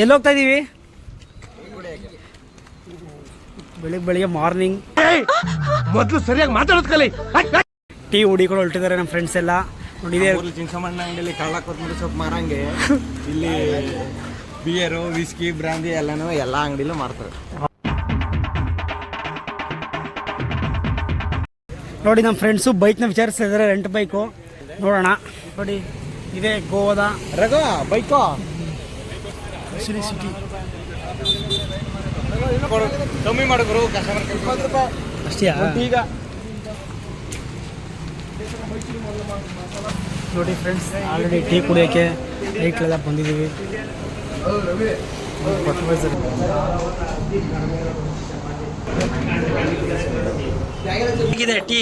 ಎಲ್ಲಿ ಹೋಗ್ತಾ ಇದೀವಿ? ಬೆಳಿಗ್ಗೆ ಮಾರ್ನಿಂಗ್ ಮೊದಲು ಸರಿಯಾಗಿ ಮಾತಾಡೋದು ಕಲಿ. ಟೀ ಹುಡಿಕೊಂಡು ಹೊರಟಿದ್ದಾರೆ ನಮ್ಮ ಫ್ರೆಂಡ್ಸ್ ಎಲ್ಲ. ನೋಡಿದೆ ಚಿಂಚಮಣ್ಣ ಅಂಗಡಿಯಲ್ಲಿ ಕಳ್ಳ ಕೊತ್ತಂಬರಿ ಸೊಪ್ಪು ಮಾರಂಗೆ ಇಲ್ಲಿ ಬಿಯರು ವಿಸ್ಕಿ ಬ್ರಾಂದಿ ಎಲ್ಲನೂ ಎಲ್ಲ ಅಂಗಡಿಲೂ ಮಾರ್ತಾರೆ. ನೋಡಿ ನಮ್ಮ ಫ್ರೆಂಡ್ಸು ಬೈಕ್ನ ವಿಚಾರಿಸ್ತಾ ಇದ್ದಾರೆ, ರೆಂಟ್ ಬೈಕು ನೋಡೋಣ. ನೋಡಿ ಇದೇ ಗೋವಾದ ರಘು ಬೈಕು ಸಿಟಿ ಕಮ್ಮಿ ಮಾಡಿದ್ರು ಕಸ್ಟಮರ್ 20 ರೂಪಾಯಿ ಅಷ್ಟೇ. ಈಗ ನೋಡಿ ಫ್ರೆಂಡ್ಸ್, ಆಲ್ರೆಡಿ ಟೀ ಕುಡಿಯೋಕ್ಕೆ ನೈಟ್ಲೆಲ್ಲ ಬಂದಿದ್ದೀವಿ. ಹೇಗಿದೆ ಟೀ?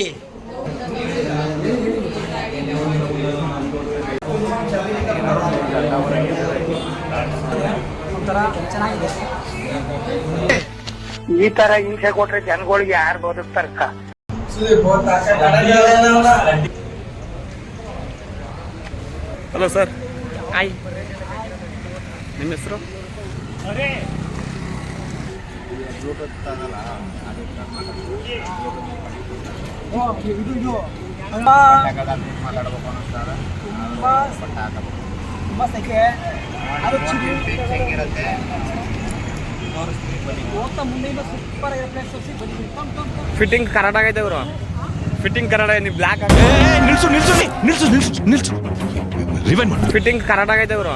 ಒಂಥರ ಚೆನ್ನಾಗಿದೆ. ಈ ತರ ಹಿಂಸೆ ಕೊಟ್ರೆ ಜನಗಳಿಗೆ ಯಾರು ಬದುಕ್ತಾರಕ್ಕ? Hello sir. ಹಾಯ್, ನಿಮ್ಮ ಹೆಸರು? ಫಿಟ್ಟಿಂಗ್ ಕರೆಕ್ಟ್ ಆಗೈತೆ ಇವರು. ಫಿಟ್ಟಿಂಗ್ ಕರೆಕ್ಟ್ ಆಗೈತೆ. ನೀವು ಬ್ಲ್ಯಾಕ್ ನಿಲ್ಸು ಫಿಟ್ಟಿಂಗ್ ಕರೆಕ್ಟ್ ಆಗೈತೆ ಇವರು.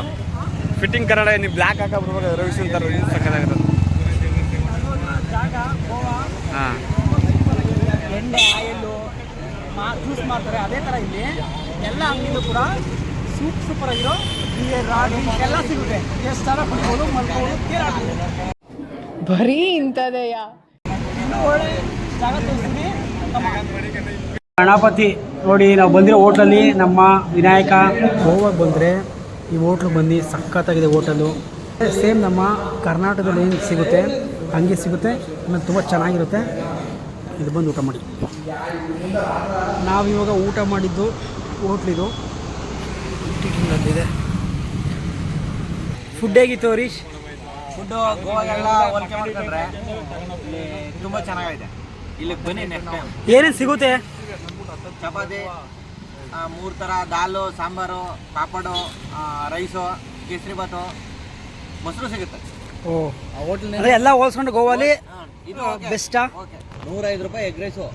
ಫಿಟ್ಟಿಂಗ್ ಕರೆಕ್ಟ್ ಆಗೈತೆ. ನೀವು ಬ್ಲ್ಯಾಕ್ ಹಾಕಬಿಡ್ಬೇಕು. ರವಿಶ್ ಅಂತ ಸಕ್ಕದಾಗಿರೋದು. ಹಾಂ, ಎಣ್ಣೆ ಆಯಿಲು ಜ್ಯೂಸ್ ಮಾಡ್ತಾರೆ. ಅದೇ ಥರ ಇಲ್ಲಿ ಎಲ್ಲ ಅಂಗಡಿಲೂ ಕೂಡ ಸೂಪರ್ ಆಗಿರೋ ಬಿಯರ್ ಎಲ್ಲ ಸಿಗುತ್ತೆ. ಎಷ್ಟಾರ ಕುಡಿಬೋದು, ಮಲ್ಕೋಬೋದು, ಬರೀ ಇಂಥದೆಯಾ? ಒಳ್ಳೆ ಜಾಗ ತೋರಿಸ್ತೀನಿ. ಗಣಪತಿ ನೋಡಿ, ನಾವು ಬಂದಿರೋ ಹೋಟ್ಲಲ್ಲಿ ನಮ್ಮ ವಿನಾಯಕ. ಗೋವಾಗೆ ಬಂದರೆ ಈ ಹೋಟ್ಲು ಬಂದು ಸಖತ್ತಾಗಿದೆ ಹೋಟೆಲು. ಸೇಮ್ ನಮ್ಮ ಕರ್ನಾಟಕದಲ್ಲಿ ಏನು ಸಿಗುತ್ತೆ ಹಂಗೆ ಸಿಗುತ್ತೆ, ಆಮೇಲೆ ತುಂಬ ಚೆನ್ನಾಗಿರುತ್ತೆ. ಇದು ಬಂದು ಊಟ ಮಾಡಿ. ನಾವಿವಾಗ ಊಟ ಮಾಡಿದ್ದು ಹೋಟ್ಲಿದು ಇದೆ. ಫುಡ್ ಹೇಗಿತ್ತು ಹರೀಶ್? ಫುಡ್ಡು ಗೋವಾಗೆಲ್ಲ ಹೋಲಿಕೆ ಮಾಡ್ಕೊಂಡ್ರೆ ಇಲ್ಲಿ ತುಂಬ ಚೆನ್ನಾಗೈತೆ. ಇಲ್ಲಿ ಬನ್ನಿ ನೆಕ್ಸ್ಟ್ ಟೈಮ್. ಏನೇನು ಸಿಗುತ್ತೆ? ಚಪಾತಿ, 3 ಥರ ದಾಲು, ಸಾಂಬಾರು, ಪಾಪಡು, ರೈಸು, ಕೇಸರಿ ಬಾತು, ಮೊಸರು ಸಿಗುತ್ತೆ. ಓ, ಅದೇ ಎಲ್ಲ ಹೋಲ್ಸ್ಕೊಂಡು ಗೋವಾಲಿ ಇದು ಬೆಸ್ಟಾ? 105 ರೂಪಾಯಿ ಎಗ್ ರೈಸು.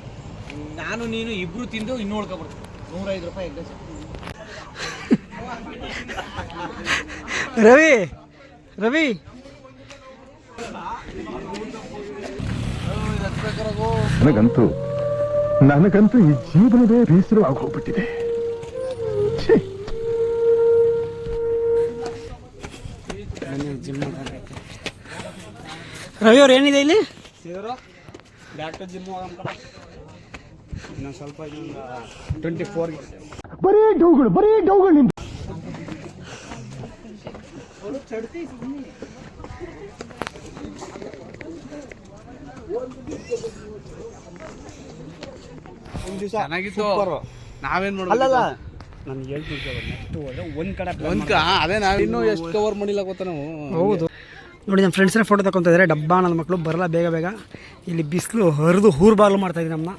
ನಾನು ನೀನು ಇಬ್ರು ತಿಂದು ಇನ್ನೂ ಉಳ್ಕೊಬಿಡ್ತೀವಿ. 105 ರೂಪಾಯಿ ಎಗ್ ರೈಸು. ರವಿ ನನಗಂತೂ ಈ ಜೀವನವೇ ಬೇಸರವಾಗಿ ಹೋಗ್ಬಿಟ್ಟಿದೆ. ರವಿ ಅವ್ರು ಏನಿದೆ ಇಲ್ಲಿ? ಡಾಕ್ಟರ್ ಜಿಮ್ ಇನ್ನೊಂದು ಸ್ವಲ್ಪ 24 ಬರೀ ಡೌಗಳು ನಿಂತ. ಚೆನ್ನಾಗಿತ್ತು. ನಾವೇನ್ ಮಾಡೋದು? ಅಲ್ಲಲ್ಲ, ನಾನು ಹೇಳ್ತೀನಿ ನೆಕ್ಸ್ಟ್ ಹೋದ್ರೆ ಒಂದು ಕಡೆ ಅದೇ ನಾವು ಇನ್ನೂ ಎಷ್ಟು ಕವರ್ ಮಾಡಿಲ್ಲ ಗೊತ್ತಾ ನಾವು. ಹೌದು ನೋಡಿ, ನಮ್ಮ ಫ್ರೆಂಡ್ಸ್ನ ಫೋಟೋ ತಗೊತಾ ಇದ್ದಾರೆ. ಡಬ್ಬ ನನ್ನ ಮಕ್ಕಳು ಬರಲ್ಲ ಬೇಗ. ಇಲ್ಲಿ ಬಿಸಿಲು ಹರಿದು ಹೂರ್ಬಾರ್ಲು ಮಾಡ್ತಾಯಿದ್ದೀವಿ ನಮ್ಮನ್ನ.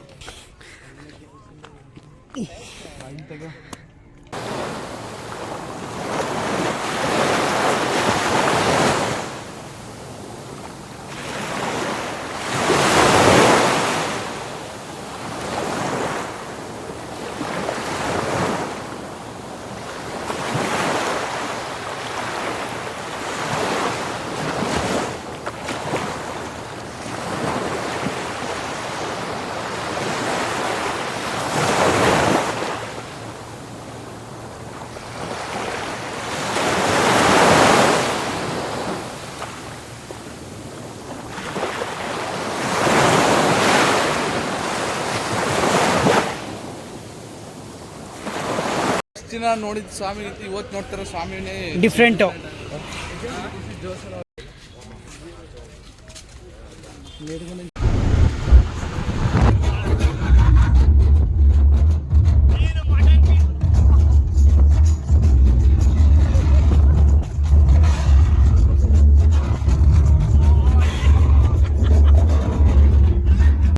ದಿನ ನೋಡಿದ ಸ್ವಾಮಿ ಇವತ್ತು ನೋಡ್ತಾರೋ ಸ್ವಾಮಿನೇ ಡಿಫ್ರೆಂಟು.